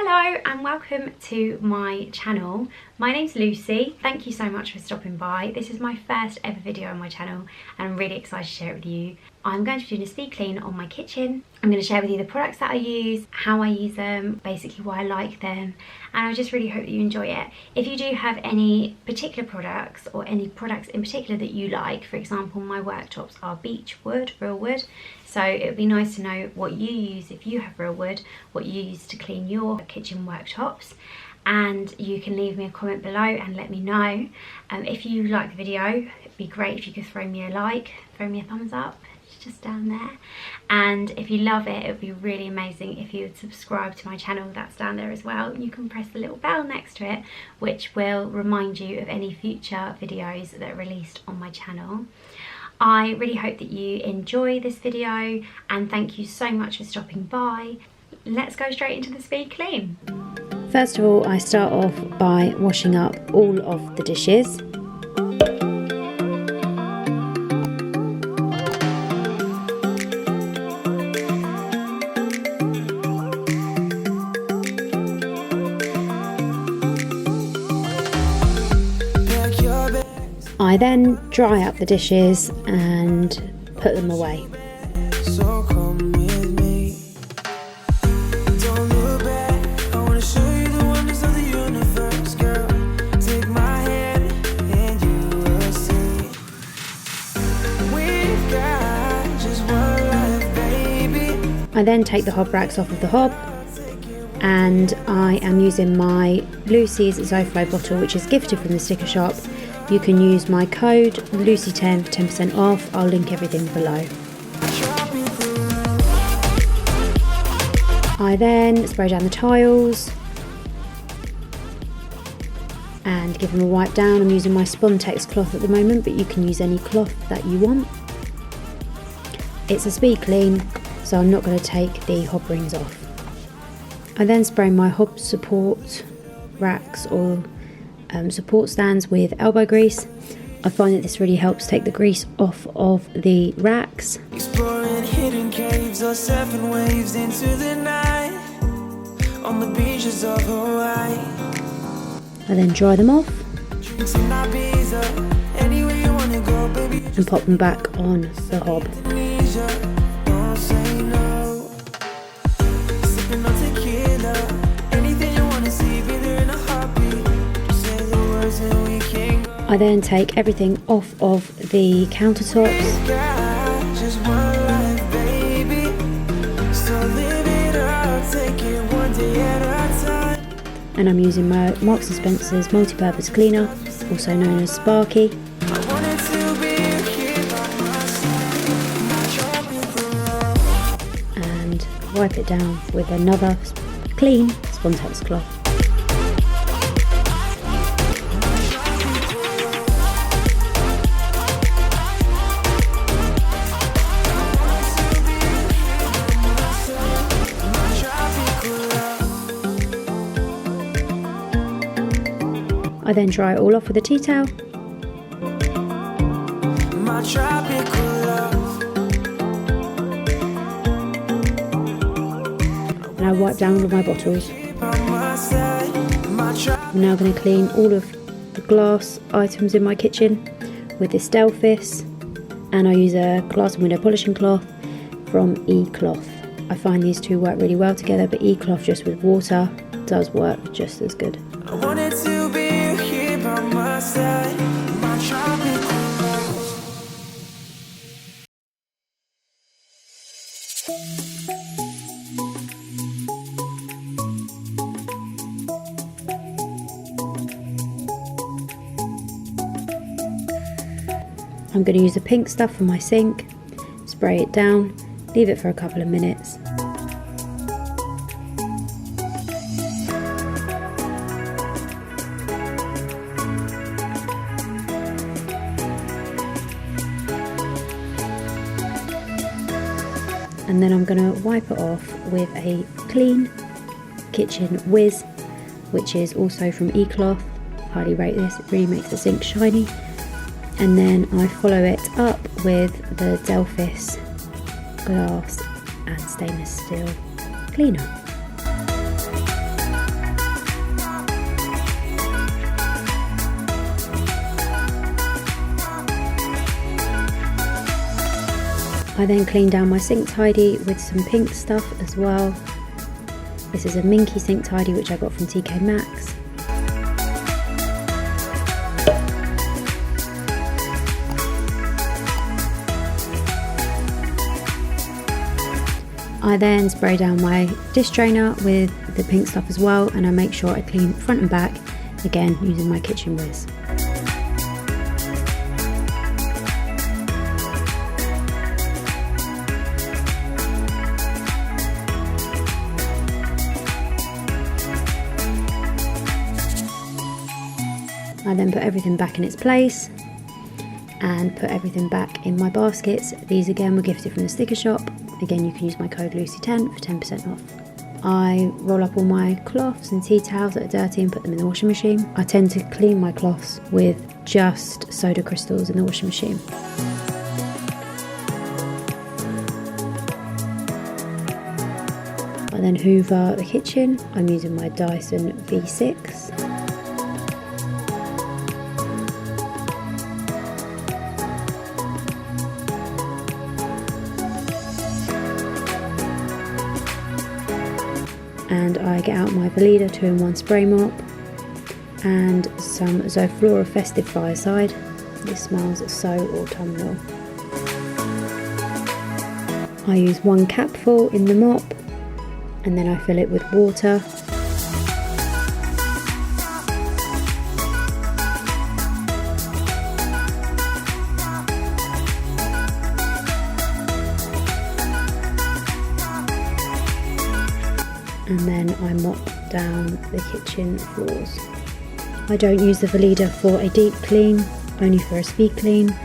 Hello and welcome to my channel. My name's Lucy. Thank you so much for stopping by. This is my first ever video on my channel and I'm really excited to share it with you. I'm going to be doing a speed clean on my kitchen. I'm going to share with you the products that I use, how I use them, basically why I like them, and I just really hope that you enjoy it. If you do have any particular products or any products in particular that you like, for example my worktops are beech wood, real wood, so it would be nice to know what you use if you have real wood, what you use to clean your kitchen worktops, and you can leave me a comment below and let me know. If you like the video, it'd be great if you could throw me a like, throw me a thumbs up, it's just down there. And if you love it, it would be really amazing if you would subscribe to my channel, that's down there as well. You can press the little bell next to it, which will remind you of any future videos that are released on my channel. I really hope that you enjoy this video and thank you so much for stopping by. Let's go straight into the speed clean. First of all, I start off by washing up all of the dishes. I then dry up the dishes and put them away. So come with me. Don't look back. I wanna show you the wonders of the universe, girl. Take my hand and you will see. We've got just one life, baby. I then take the hob racks off of the hob, and I am using my Lucy's Zoflo bottle, which is gifted from the sticker shop. You can use my code Lucy10 for 10% off. I'll link everything below. I then spray down the tiles and give them a wipe down. I'm using my Spontex cloth at the moment, but you can use any cloth that you want. It's a speed clean, so I'm not going to take the hob rings off. I then spray my hob support racks or support stands with elbow grease. I find that this really helps take the grease off of the racks. Exploring hidden caves or surfing waves into the night on the beaches of Hawaii. I then dry them off Drinks in Ibiza, anywhere you wanna go, baby. and pop them back on the hob. Indonesia, don't say no. Sipping on tequila, anything you wanna see, be there in a heartbeat. Just say the words and we can go. I then take everything off of the countertops Got just one life, baby. So live it up, take it one day at a time. and I'm using my Marks & Spencer's multi-purpose cleaner, also known as Sparky, I wanted to be here by my side, my tropical love. and wipe it down with another clean Spontex cloth. I then dry it all off with a tea towel My tropical love. and I wipe down all of my bottles. By my side, my I'm now going to clean all of the glass items in my kitchen with this Delphis, and I use a glass and window polishing cloth from eCloth. I find these two work really well together, but eCloth just with water does work just as good. I wanted to be here by my side, my tropical love. I'm going to use the pink stuff from my sink, spray it down, leave it for a couple of minutes. And then I'm going to wipe it off with a clean kitchen whiz, which is also from eCloth. Highly rate this, it really makes the sink shiny. And then I follow it up with the Delphis glass and stainless steel cleaner. I then clean down my sink tidy with some pink stuff as well. This is a minky sink tidy which I got from TK Maxx. I then spray down my dish drainer with the pink stuff as well, and I make sure I clean front and back, again using my kitchen whiz. I then put everything back in its place and put everything back in my baskets. These again were gifted from the sticker shop. Again, you can use my code Lucy10 for 10% off. I roll up all my cloths and tea towels that are dirty and put them in the washing machine. I tend to clean my cloths with just soda crystals in the washing machine. I then hoover the kitchen. I'm using my Dyson V6. And I get out my Veleda 2-in-1 spray mop and some Zoflora Festive Fireside. This smells so autumnal. I use 1 capful in the mop and then I fill it with water. And then I mop down the kitchen floors. I don't use the Veleda for a deep clean, only for a speed clean.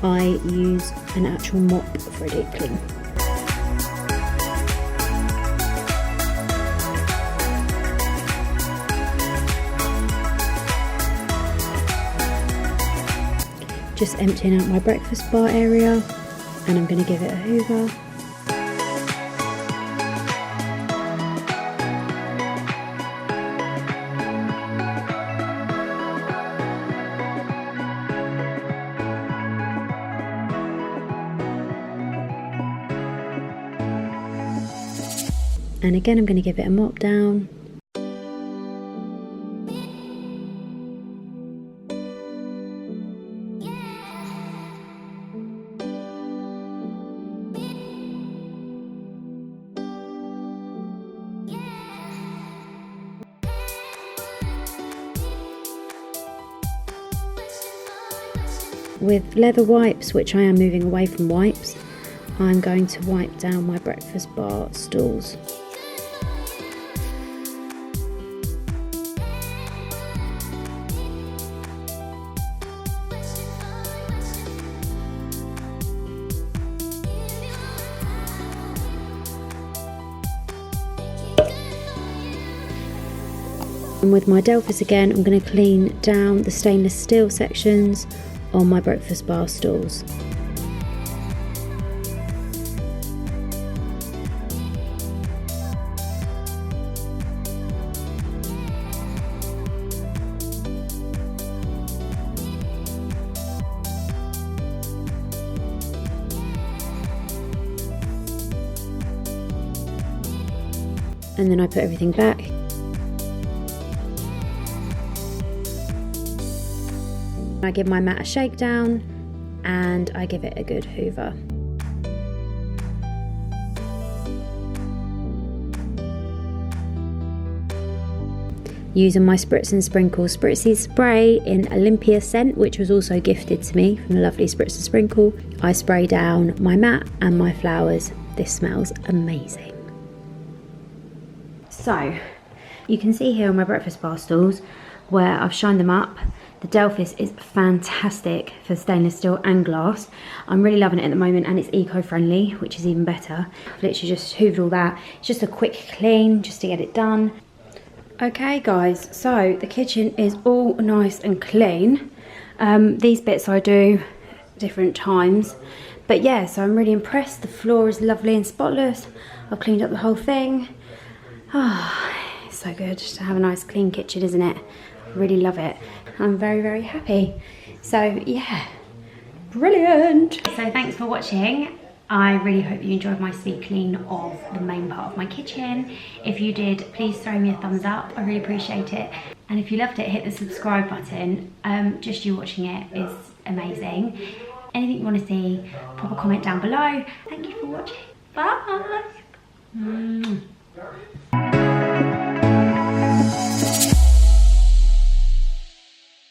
I use an actual mop for a deep clean. Just emptying out my breakfast bar area, and I'm going to give it a hoover. And again, I'm going to give it a mop down. With leather wipes, which I am moving away from wipes, I'm going to wipe down my breakfast bar stools. And with my Delphis again, I'm going to clean down the stainless steel sections on my breakfast bar stools. And then I put everything back. I give my mat a shakedown and I give it a good hoover. Using my Spritz and Sprinkle Spritzy spray in Olympia scent, which was also gifted to me from the lovely Spritz and Sprinkle, I spray down my mat and my flowers. This smells amazing. So, you can see here on my breakfast bar stools where I've shined them up. The Delphis is fantastic for stainless steel and glass. I'm really loving it at the moment, and it's eco-friendly, which is even better. I've literally just hoovered all that. It's just a quick clean just to get it done. Okay guys, so the kitchen is all nice and clean. These bits I do different times. But yeah, so I'm really impressed. The floor is lovely and spotless. I've cleaned up the whole thing. Oh, it's so good to have a nice clean kitchen, isn't it? I really love it. I'm very, very happy. So yeah, brilliant. So thanks for watching. I really hope you enjoyed my speed clean of the main part of my kitchen. If you did, please throw me a thumbs up. I really appreciate it. And if you loved it, hit the subscribe button. Just you watching it is amazing. Anything you want to see, pop a comment down below. Thank you for watching. Bye.